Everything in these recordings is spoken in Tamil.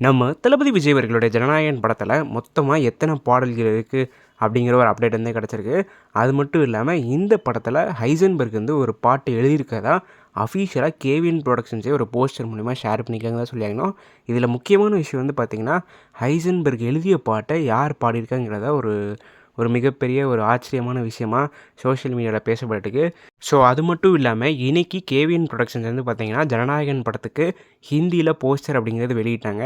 நம்ம தளபதி விஜய் அவர்களுடைய ஜனநாயகன் படத்தில் மொத்தமாக எத்தனை பாடல்கள் இருக்குது அப்படிங்கிற ஒரு அப்டேட் வந்து கிடச்சிருக்கு. அது மட்டும் இல்லாமல் இந்த படத்தில் ஹைசன்பர்க் வந்து ஒரு பாட்டு எழுதியிருக்கதா அஃபீஷியலாக கேவிஎன் ப்ரொடக்ஷன்ஸே ஒரு போஸ்டர் மூலிமா ஷேர் பண்ணியிருக்காங்க தான் சொல்லியாங்கணும். இதில் முக்கியமான விஷயம் வந்து பார்த்திங்கன்னா, ஹைசன்பர்க் எழுதிய பாட்டை யார் பாடியிருக்காங்கிறத ஒரு ஒரு மிகப்பெரிய ஒரு ஆச்சரியமான விஷயமா சோஷியல் மீடியாவில் பேசப்பட்டுருக்கு. ஸோ அது மட்டும் இல்லாமல் இன்றைக்கி கேவிஎன் ப்ரொடக்ஷன்ஸ் வந்து பார்த்திங்கன்னா ஜனநாயகன் படத்துக்கு ஹிந்தியில் போஸ்டர் அப்படிங்கிறது வெளியிட்டாங்க.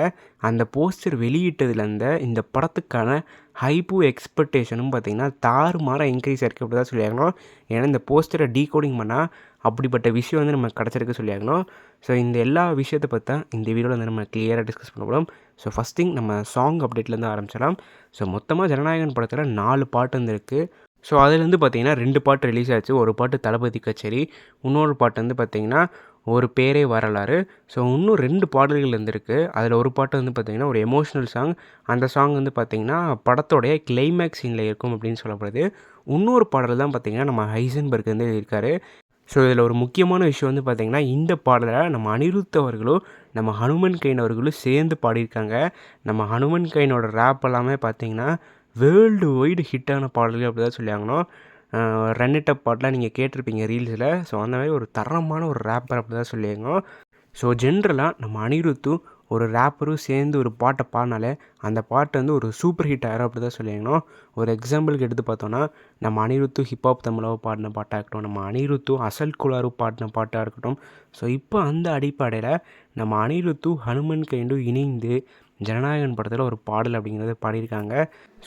அந்த போஸ்டர் வெளியிட்டதுலேருந்து இந்த படத்துக்கான ஹைப்பும் எக்ஸ்பெக்டேஷனும் பார்த்திங்கன்னா தாறுமாற இன்க்ரீஸ் ஆகிருக்கு அப்படி தான் சொல்லியாகணும். ஏன்னா இந்த போஸ்டரை டீகோடிங் பண்ணால் அப்படிப்பட்ட விஷயம் வந்து நமக்கு கிடச்சிருக்கு சொல்லியாகணும். ஸோ இந்த எல்லா விஷயத்தை பற்றி தான் இந்த வீடியோவில் வந்து நம்ம கிளியராக டிஸ்கஸ் பண்ண போகிறோம். ஸோ ஃபஸ்ட் திங் நம்ம சாங் அப்டேட்லேருந்து ஆரம்பிச்சிடலாம். ஸோ மொத்தமாக ஜனநாயகன் படத்தில் 4 பாட்டு வந்து இருக்குது. ஸோ அதுலேருந்து பார்த்திங்கன்னா 2 பாட்டு ரிலீஸ் ஆச்சு. ஒரு பாட்டு தளபதி கச்சேரி, இன்னொரு பாட்டு வந்து பார்த்திங்கன்னா ஒரு பேரே வரலாறு. ஸோ இன்னும் 2 பாடல்கள் இருந்திருக்கு. அதில் ஒரு பாட்டு வந்து பார்த்திங்கன்னா ஒரு எமோஷ்னல் சாங். அந்த சாங் வந்து பார்த்திங்கன்னா படத்தோடைய கிளைமேக்ஸ் சீனில் இருக்கும் அப்படின்னு சொல்லப்படுது. இன்னொரு பாடல் தான் பார்த்திங்கன்னா நம்ம ஹைசன்பர்க் வந்து எழுதியிருக்காரு. ஸோ இதில் ஒரு முக்கியமான விஷயம் வந்து பார்த்திங்கன்னா இந்த பாடலை நம்ம அனிருத் அவர்களும் நம்ம ஹனுமன் கைன் அவர்களும் சேர்ந்து பாடியிருக்காங்க. நம்ம ஹனுமன் கைனோட ரேப் எல்லாமே பார்த்திங்கன்னா வேர்ல்டு வைடு ஹிட்டான பாடல்கள் அப்படி தான் சொல்லியாங்கணும். ரன் இட் அப் பாட்டெலாம் நீங்கள் கேட்டிருப்பீங்க ரீல்ஸில். ஸோ அந்த மாதிரி ஒரு தரமான ஒரு ரேப்பர் அப்படி தான் சொல்லியாங்க. ஸோ ஜென்ரலாக நம்ம அனிருத்தும் ஒரு ரேப்பரும் சேர்ந்து ஒரு பாட்டை பாடினாலே அந்த பாட்டு வந்து ஒரு சூப்பர் ஹிட் ஆகிரும் அப்படி தான் சொல்லியாங்கணும். ஒரு எக்ஸாம்பிளுக்கு எடுத்து பார்த்தோன்னா நம்ம அனிருத்தும் ஹிப்ஹாப் தமிழாக பாடின பாட்டாக இருக்கட்டும், நம்ம அனிருத்தும் அசல் குலாரு பாடின பாட்டாக இருக்கட்டும். ஸோ இப்போ அந்த அடிப்படையில் நம்ம அனிருத்தும் ஹனுமன் கைண்டும் இணைந்து ஜனநாயகன் படத்தில் ஒரு பாடல் அப்படிங்கிறத பாடியிருக்காங்க.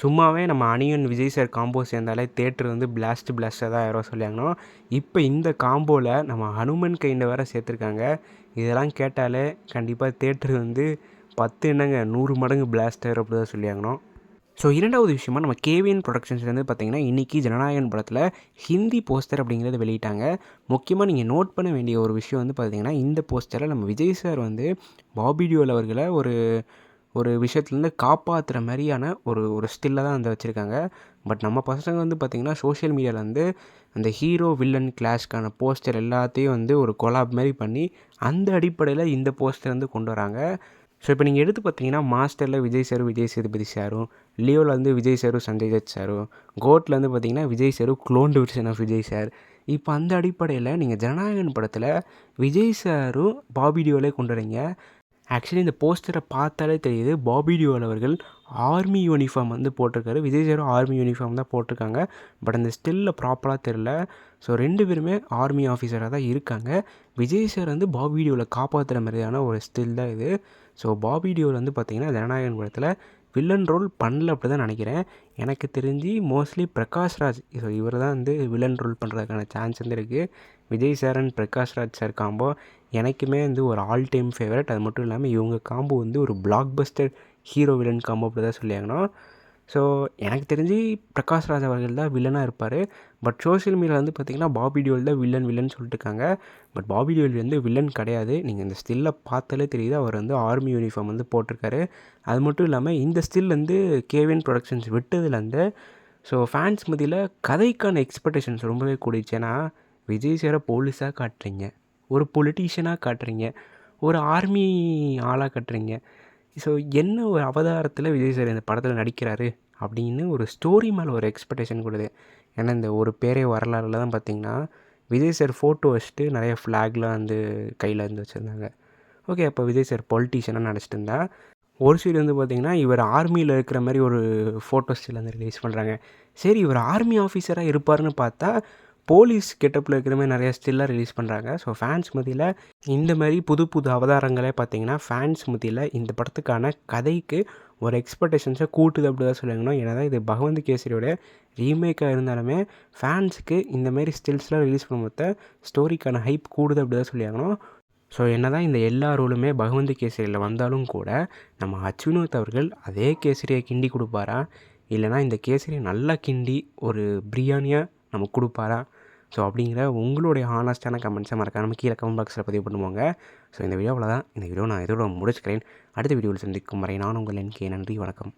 சும்மாவே நம்ம அனியன் விஜய் சார் காம்போ சேர்ந்தாலே தேட்டர் வந்து பிளாஸ்ட்டாக தான் ஆயிரம் சொல்லியாங்கணும். இப்போ இந்த காம்போவில் நம்ம ஹனுமன் கைண்டை வேறு சேர்த்துருக்காங்க. இதெல்லாம் கேட்டாலே கண்டிப்பாக தேட்டர் வந்து 10 என்னங்க 100 மடங்கு பிளாஸ்ட் ஆயிரும் அப்படி தான் சொல்லியாங்கணும். ஸோ இரண்டாவது விஷயமா நம்ம கேவிஎன் ப்ரொடக்ஷன்ஸ்லேருந்து பார்த்திங்கன்னா இன்றைக்கி ஜனநாயகன் படத்தில் ஹிந்தி போஸ்டர் அப்படிங்கிறத வெளியிட்டாங்க. முக்கியமாக நீங்கள் நோட் பண்ண வேண்டிய ஒரு விஷயம் வந்து பார்த்திங்கன்னா இந்த போஸ்டரில் நம்ம விஜய் சார் வந்து பாபி டியோல் அவர்களை ஒரு விஷயத்துலேருந்து காப்பாற்றுற மாதிரியான ஒரு ஸ்டில்லை தான் வந்து வச்சுருக்காங்க. பட் நம்ம பசங்க வந்து பார்த்திங்கன்னா சோஷியல் மீடியாவில் வந்து அந்த ஹீரோ வில்லன் கிளாஷ்க்கான போஸ்டர் எல்லாத்தையும் வந்து ஒரு கொலாப் மாதிரி பண்ணி அந்த அடிப்படையில் இந்த போஸ்டர் வந்து கொண்டு வராங்க. ஸோ இப்போ நீங்கள் எடுத்து பார்த்தீங்கன்னா மாஸ்டரில் விஜய் சாரும் விஜய் சேதுபதி சாரும், லியோவில் வந்து விஜய் சாரும் சஞ்சய் தத் சாரும், கோட்டில் வந்து பார்த்திங்கன்னா விஜய் சாரும் cloned version of Vijay sir. இப்போ அந்த அடிப்படையில் நீங்கள் ஜனநாயகன் படத்தில் விஜய் சாரும் பாபி டியோலே கொண்டு வரீங்க. ஆக்சுவலி இந்த போஸ்டரை பார்த்தாலே தெரியுது பாபி டியோல் அவர்கள் ஆர்மி யூனிஃபார்ம் வந்து போட்டிருக்காரு. விஜய் சாரும் ஆர்மி யூனிஃபார்ம் தான் போட்டிருக்காங்க. பட் அந்த ஸ்டில்லில் ப்ராப்பராக தெரில. ஸோ 2 பேருமே ஆர்மி ஆஃபீஸராக தான் இருக்காங்க. விஜய் சார் வந்து பாபி டியோவில் காப்பாற்றுற மாதிரியான ஒரு ஸ்டில் தான் இது. ஸோ பாபி டியோல் வந்து பார்த்திங்கன்னா ஜனநாயகன் படத்தில் வில்லன் ரோல் பண்ணல அப்படி தான் நினைக்கிறேன். எனக்கு தெரிஞ்சு மோஸ்ட்லி பிரகாஷ்ராஜ் இவர் தான் வந்து வில்லன் ரோல் பண்ணுறதுக்கான சான்ஸ் வந்து இருக்குது. Vijay sir and Prakashraj sir combo எனக்குமே வந்து ஒரு ஆல் டைம் ஃபேவரட். அது மட்டும் இல்லாமல் இவங்க காம்போ வந்து ஒரு black Bastar hero villain combo அப்படி தான் சொல்லியாங்கணும். ஸோ எனக்கு தெரிஞ்சு பிரகாஷ்ராஜ் அவர்கள் தான் வில்லனாக இருப்பார். பட் சோஷியல் மீடியாவில் வந்து பார்த்திங்கன்னா பாபி டியோல் தான் வில்லன் சொல்லிட்டு இருக்காங்க. பட் பாபி டியோல் வந்து வில்லன் கிடையாது. நீங்கள் இந்த ஸ்டில்லை பார்த்தாலே தெரியுது அவர் வந்து ஆர்மி யூனிஃபார்ம் வந்து போட்டிருக்காரு. அது மட்டும் இல்லாமல் இந்த ஸ்டில் வந்து கேவிஎன் ப்ரொடக்ஷன்ஸ் விட்டதுலேருந்து ஸோ ஃபேன்ஸ் மத்தியில் கதைக்கான எக்ஸ்பெக்டேஷன்ஸ் ரொம்பவே கூடிச்சு. ஏன்னா விஜய் சாரை போலீஸாக காட்டுறீங்க, ஒரு பொலிட்டீஷியனாக காட்டுறீங்க, ஒரு ஆர்மி ஆளாக காட்டுறீங்க. ஸோ என்ன ஒரு அவதாரத்தில் விஜய் சார் இந்த படத்தில் நடிக்கிறாரு அப்படின்னு ஒரு ஸ்டோரி மேலே ஒரு எக்ஸ்பெக்டேஷன் கொடுது. ஏன்னா இந்த ஒரு பேரே வரலாறுல தான் பார்த்திங்கன்னா விஜய் சார் ஃபோட்டோ வச்சுட்டு நிறைய ஃப்ளாக்லாம் வந்து கையில் இருந்து வச்சுருந்தாங்க. ஓகே, அப்போ விஜய் சார் பொலிட்டீஷியனாக நினச்சிட்டு இருந்தா ஒரு சைடு வந்து பார்த்திங்கன்னா இவர் ஆர்மியில் இருக்கிற மாதிரி ஒரு ஃபோட்டோ ஸ்டில் வந்து ரிலீஸ் பண்ணுறாங்க. சரி, இவர் ஆர்மி ஆஃபீஸராக இருப்பார்னு பார்த்தா போலீஸ் கெட்டப்பில் இருக்கிற மாதிரி நிறையா ஸ்டில்லாக ரிலீஸ் பண்ணுறாங்க. ஸோ ஃபேன்ஸ் மத்தியில் இந்த மாதிரி புது அவதாரங்களே பார்த்திங்கன்னா ஃபேன்ஸ் மத்தியில் இந்த படத்துக்கான கதைக்கு ஒரு எக்ஸ்பெக்டேஷன்ஸை கூட்டுது அப்படி தான் சொல்லுவாங்கணும். ஏன்னா இது பகவந்த் கேசரியோட ரீமேக்காக இருந்தாலுமே ஃபேன்ஸுக்கு இந்த மாதிரி ஸ்டில்ஸ்லாம் ரிலீஸ் பண்ணும்போது ஸ்டோரிக்கான ஹைப் கூடுது அப்படி தான் சொல்லியாகணும். ஸோ என்ன தான் இந்த எல்லா ரோலுமே பகவந்த் கேசரியில் வந்தாலும் கூட நம்ம அச்சுவினோத் அவர்கள் அதே கேசரியை கிண்டி கொடுப்பாரா, இல்லைனா இந்த கேசரியை நல்லா கிண்டி ஒரு பிரியாணியாக நமக்கு கொடுப்பாரா? ஸோ அப்படிங்கிற உங்களுடைய ஹானஸ்டான கமெண்ட்ஸை மறக்காம கீழே கமெண்ட் பாக்ஸில் பதிவு பண்ணுவாங்க. ஸோ இந்த வீடியோ அவ்வளோதான். இந்த வீடியோ நான் இதோட முடிச்சுக்கிறேன். அடுத்த வீடியோவில் சந்திக்கும் வரை நான் உங்கள் NK. நன்றி, வணக்கம்.